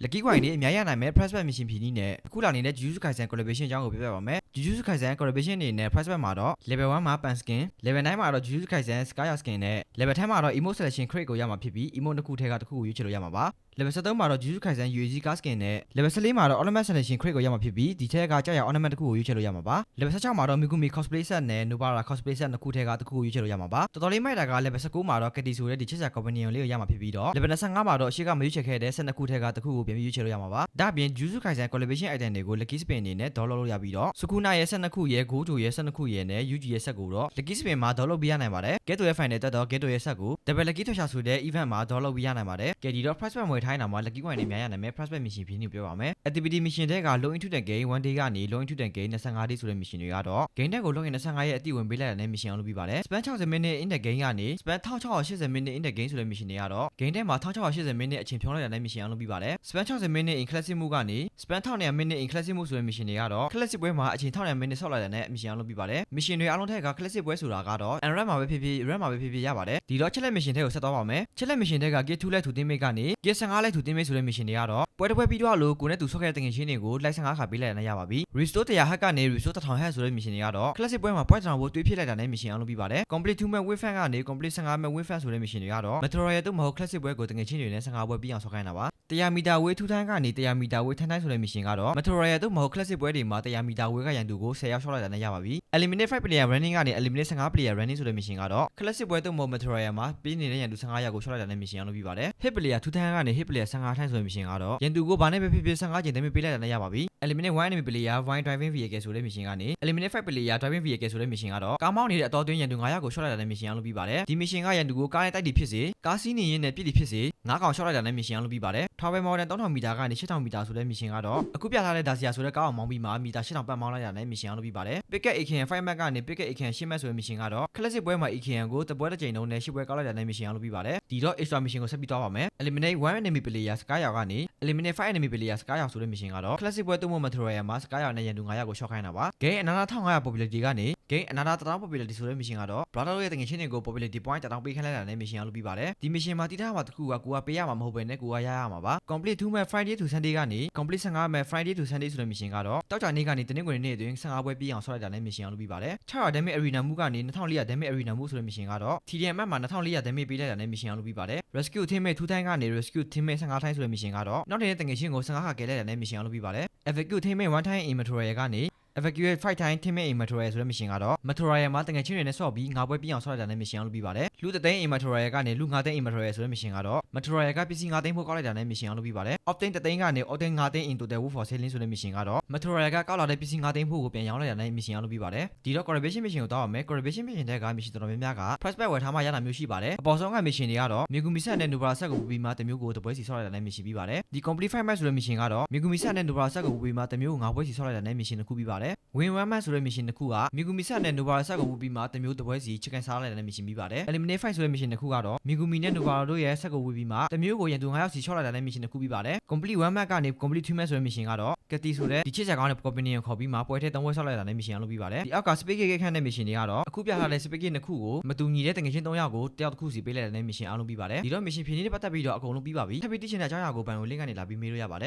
Lucky Wine နေအများရနိုင်မဲ့ Press Back Mission ဖြစ်နေနဲ့အခုလာနေတဲ့ Jujutsu Kaisen Collaboration အကြောင်းကိုပြပြပါမယ်။ Jujutsu Kaisen Collaboration အနေနဲ့ Press Back မှာတော့ Level 1မှာ Pan Skin Level 9မှာတော့ Jujutsu Kaisen Sky Skin နဲ့ Level 10မှာတော့ Emote Selection Crate ကိုရမှာဖြစ်ပြီး Emote တစ်ခုထဲကတစ်ခုကိုရွေးချယ်လို့ရမှာပါ။ Level 13မှာတော့ Jujutsu Kaisen UAG Card Skin နဲ့ Level 14မှာတော့ Ornament Selection Crate ကိုရမှာဖြစ်ပြီးဒီထဲကကြာရ Ornament တစ်ခုကိုရွေးချယ်လို့ရမှာပါ။ Level 16မှာတော့ Megumi Cosplay Set နဲ့ Nobara Cosplay Set နှစ်ခုထဲကတစ်ခုကိုရွေးချယ်လို့ရမှာပါ။တော်တော်လေးမိုက်တာက Level 19မှာတော့ Kitty ဆိုတဲ့ဒီချစ်စရာ Companion လေးကိုရမှာဖြစ်ပြီးတော့ Level 25မှာတော့အရှိကမရွေးချယ်ခဲ့တဲ့ Set နှစ်ခုထဲကတစ်ခုကိုပြန်ပြီးရွေးချယ်လို့ရမှာပါ။ဒါ့အပြင် Jujutsu Kaisen Collaboration Item တွေကို Lucky Spin အနေနဲ့ download လုပ်ရပြီးတော့ Sukuna ရဲ့ Set နှစ်ခုရဲ့ Gojo ရဲ့ Set နှစ်ခုရဲ့နဲ့ Yuji ရဲ့ Set ကိုတော့ Lucky Spin မှာ download ပေးရနိုင်ပါတယ်။ Geto ရဲ့ Final တက်တော့ Geto ရဲ့ Set ကို Double Lucky ထွက်ရှာဆိုတဲ့ Event မှာ download ပေးရနိုင်ပါတယ်။ကဲဒီတော့ Price Back ဝယ်ထိုင်းတာမှာ Lucky Coin တွေများရနိုင်မယ် Price Back Mission ဖြစ်နေပြောပါမယ်။ Activity Mission တွေက Log into the game 1 day ကနေ Log into the game 25 day ဆိုတဲ့ Mission တွေကတော့ Game တက်ကို Log in 25ရက်အတိဝင်ပေးလိုက်တဲ့ Mission အောင်လုပ်ပြီးပါတယ်။ Spend 60 minute in the game ကနေ Spend 1680 minute in the game ဆိုတဲ့ Mission တွေကတော့ Game တက်မှာ1680 minute အချိန်ဖြုံးလိုက်တဲ့ Mission အောင်လုပ်ပြီးပါတယ်။ Spend 60 minute in Classic Mode ကနေ Spend 1900 minute in Classic Mode ဆိုတဲ့ Mission တွေကတော့ Classic ပွဲမှာအချိန်1900 minute ဆော့လိုက်တဲ့ Mission အောင်လုပ်ပြီးပါတယ်။ Mission တွေအားလုံးထက်က Classic ပွဲဆိုတာကတော့ Unranked မှာပဲဖြစ်ဖြစ် Ranked မှာပဲဖြစ်ဖြစ်ရပါတယ်။ဒီတော့ Challenge Mission တွေကိုဆက်သွားပါမယ်။ Challenge Mission တွေက Gear 2 Light to Teammate ကနေ Gear 15 Light to Teammate ဆိုတဲ့ Mission တွေကတော့ပွဲတစ်ပွဲပြီးတော့လို့ကိုနဲ့သူဆော့ခဲ့တဲ့တကယ်ချင်းတွေကို Light 15ခါပေးလိုက်ရပါပြီ။ Restore 100 hack ကနေ Restore 1000 hack ဆိုတဲ့ Mission တွေကတော့ Classic ပွဲမှာ point 1000ကိုတွေးဖြစ်လိုက်တာနဲ့ Mission အောင်လုပ်ပြီးပါတယ်။ Complete 2 map wave fan ကနေ Complete 15 map wave fan ဆိုတဲ့ Mission တွေကတော့ Meteoroid တို့မဟုတ် Classic ပွဲကိုတကယ်ချင်းတွေနဲ့15ပွဲပြီးအောင်ဆော့ခိုင်းတာပါ။ 100 meter wave 2 time ကနေ 100 meter wave 10 time ဆိုတဲ့ Mission ကတော့ Meteoroid တို့မဟုတ် Classic ပွဲတွေမှာ100 meter wave ကရန်သူကို10ရောက်ဆော့လိုက်တာနဲ့ရပါပြီ။ Eliminate 5 player running ကနေ Eliminate 15 player running ဆိုတဲ့ Mission ကတော့ Classic ပွဲတို့မဟုတ် Meteoroid မှာပြီးနေတဲ့ရန်သူ15ရောက်ကိုဆော့လိုက်တာနဲ့ Mission အောင်လုပ်ပြီးပါတယ်။ Hit player 2 time ကနေ Hit player 15 time ဆိုတဲ့ Mission ကတော့ရန်သူကိုဘာနဲ့ပဲဖြစ်ဖြစ်15ချိန်တည်းပေးလိုက်တာနဲ့ရပါပြီ။ Eliminate 1 enemy player while driving vehicle ဆိုတဲ့ Mission ကနေ Eliminate 5 player driving vehicle ဆိုတဲ့ Mission ကတော့ကားမောင်းနေတဲ့အတော်တွင်းရန်သူ9ရောက်ကိုဆော့လိုက်တာနဲ့ Mission အောင်လုပ်ပြီးပါတယ်။ဒီ Mission ကရန်သူကိုကားနဲ့တိုက်တီဖြစ်စေကားစီးနေရင်နဲ့ပြစ်တီဖြစ်စေ9ကောင်ဆော့လိုက်တာနဲ့ Mission အောင်လုပ်ပြီးပါတယ်။ Travel Modern 3000 မီတာကနေ 8000 မီတာဆိုတဲ့ Mission ကတော့အခုပြထားတဲ့ Dacia ဆိုတဲ့ကားအောင်မောင်းပြီးမှမီတာ8000ပတ်မောင်းလိုက်တာနဲ့ Mission အောင်လုပ်ပြီးပါတယ်။ Picket AKN 5 map ကနေ Picket AKN 10 map ဆိုတဲ့ Mission ကတော့ Classic ပွဲမှာ AKN ကိုတပွဲတစ်ချိန်လုံးနဲ့10ပွဲကောက်လိုက်တာနဲ့ Mission အောင်လုပ်ပြီးပါတယ်။ဒီတော့ Extra Mission ကိုဆက်ပြီးသွားပါမယ်။ Eliminate 1 enemy player Sky ရောက်ကနေ Eliminate 5 enemy player Sky ရောက်ဆိုတဲ့ Mission ကတော့ Classic ပွဲတို့မှ Meteoroid မှာ Sky ရောက်နဲ့ရန်သူ9ရောက်ကိုရှော့ခိုင်းတာပါ။ Game အနာနာ1500 popularity ကနေ Game အနာနာ1000 popularity ဆိုတဲ့ Mission ကတော့ Brother တို့ရဲ့တကယ်ချင်းတွေကို popularity point 1000ပေးခိုင်းလိုက်တာနဲ့ Mission အောင်လုပ်ပြီးပါတယ်။ဒီ Mission မှာတည်ထားမှာတစ်ခုကကိုကပေးရမှာမဟုတ်ဘဲနဲ့ကိုကရရမှာပါ။ Complete 2 map Friday to Sunday ကနေ Complete 15 map Friday to Sunday ဆိုတဲ့ Mission ကတော့တောက်ကြနေ့ကနေတနင်္ဂနွေနေ့အတွင်း15ပွဲပြီးအောင်ဆော့လိုက်တာနဲ့ Mission အောင်လုပ်ပြီးပါတယ်။ 600 damage arena move ကနေ 2400 damage arena move ဆိုတဲ့ Mission ကတော့ TDM map မှာ2400 damage ပေးလိုက်တာနဲ့ Mission အောင်လုပ်ပြီးပါတယ်။ Rescue teammate 2 time ကနေ Rescue teammate 15 time ဆိုတဲ့ Mission ကတော့နောက်နေတဲ့တကယ်ချင်းကို15ခါကယ်လိုက်တာနဲ့ Mission အောင်လုပ်ပြီးပါတယ်။ Evacuate teammate 1 time in Meteoroid ကနေ Evacuate 5 time teammate in Meteoroid ဆိုတဲ့ Mission ကတော့ Meteoroid မှာတကယ်ချင်းတွေနဲ့ဆော့ပြီး9ပွဲပြီးအောင်ဆော့လိုက်တာနဲ့ Mission အောင်လုပ်ပြီးပါတယ်။လူတသိန်း in Meteoroid ကနေလူ9သိန်း in Meteoroid ဆိုတဲ့ Mission ကတော့ Meteoroid ကပစ္စည်း9သိန်းဖို့ကောက်လိုက်တာနဲ့ Mission အောင်လုပ်ပြီးပါတယ်။ Optin တသိန်းကနေ Optin 9သိန်း in total work for selling ဆိုတဲ့ Mission ကတော့ Meteoroid ကကောက်လာတဲ့ပစ္စည်း9သိန်းဖို့ကိုပြန်ရောင်းလိုက်တာနဲ့ Mission အောင်လုပ်ပြီးပါတယ်။ဒီတော့ Collaboration Mission ကိုတောက်ရမယ်။ Collaboration Mission တွေက Mission တော်တော်များများက Price Back ဝယ်ထားမှရတာမျိုးရှိပါတယ်။အပေါ်ဆုံးက Mission တွေကတော့ Megumi Set နဲ့ Nobara Set ကိုပြီးမှတမျိုးကိုတပွဲစီဆော့လိုက်တာနဲ့ Mission ပြီးပါတယ်။ဒီ Complete 5 match ဆိုတဲ့ Mission ကတော့ Megumi Set နဲ့ Nobara Set ကိုပြီးမှတမျိုးကို9ပွဲစီဆော့လိုက်တာနဲ့ Mission တစ်ခုပြီးပါတယ်။ Win 1 match ဆိုတဲ့ Mission တစ်ခုက Megumi Set နဲ့ Nobara Set ကိုပြီးမှတမျိုးတပွဲစီ Chicken စားလိုက်တာနဲ့ Mission ပြီးပါတယ်။ Eliminate 5 ဆိုတဲ့ Mission တစ်ခုကတော့ Megumi နဲ့ Nobara တို့ရဲ့ Set ကိုပြီးမှတမျိုးကိုရန်သူ9ယောက်စီဆော့လိုက်တာနဲ့ Mission တစ်ခုပြီးပါတယ်။ Complete 1 match ကနေ Complete 2 match ဆိုတဲ့ Mission ကတော့ Kitty ဆိုတဲ့ဒီချစ်ချက်ကောင်းတဲ့ Companion ခေါ်ပြီးမှပွဲထဲ3ပွဲဆော့လိုက်တာနဲ့ Mission အောင်လုပ်ပြီးပါတယ်။ဒီအောက်က Space Gate ခန့်တဲ့ Mission တွေကတော့အခုပြထားတဲ့ Space Gate နှစ်ခုကိုမတူညီတဲ့တကယ်ချင်း3ယောက်ကိုတယောက်တစ်ခုစီပေးလိုက်တာနဲ့ Mission အောင်လုပ်ပြီးပါတယ်။ဒီတော့ Mission ဖြည့်နေတဲ့ပတ်သက်ပြီးတော့အကုန်လုံးပြီးပါပြီ။ထပ်ပြီးသိချင်တဲ့အကြောင်းအရာကိုဘန်ကို link ကနေလာပြီးမေးလို့ရပါတယ်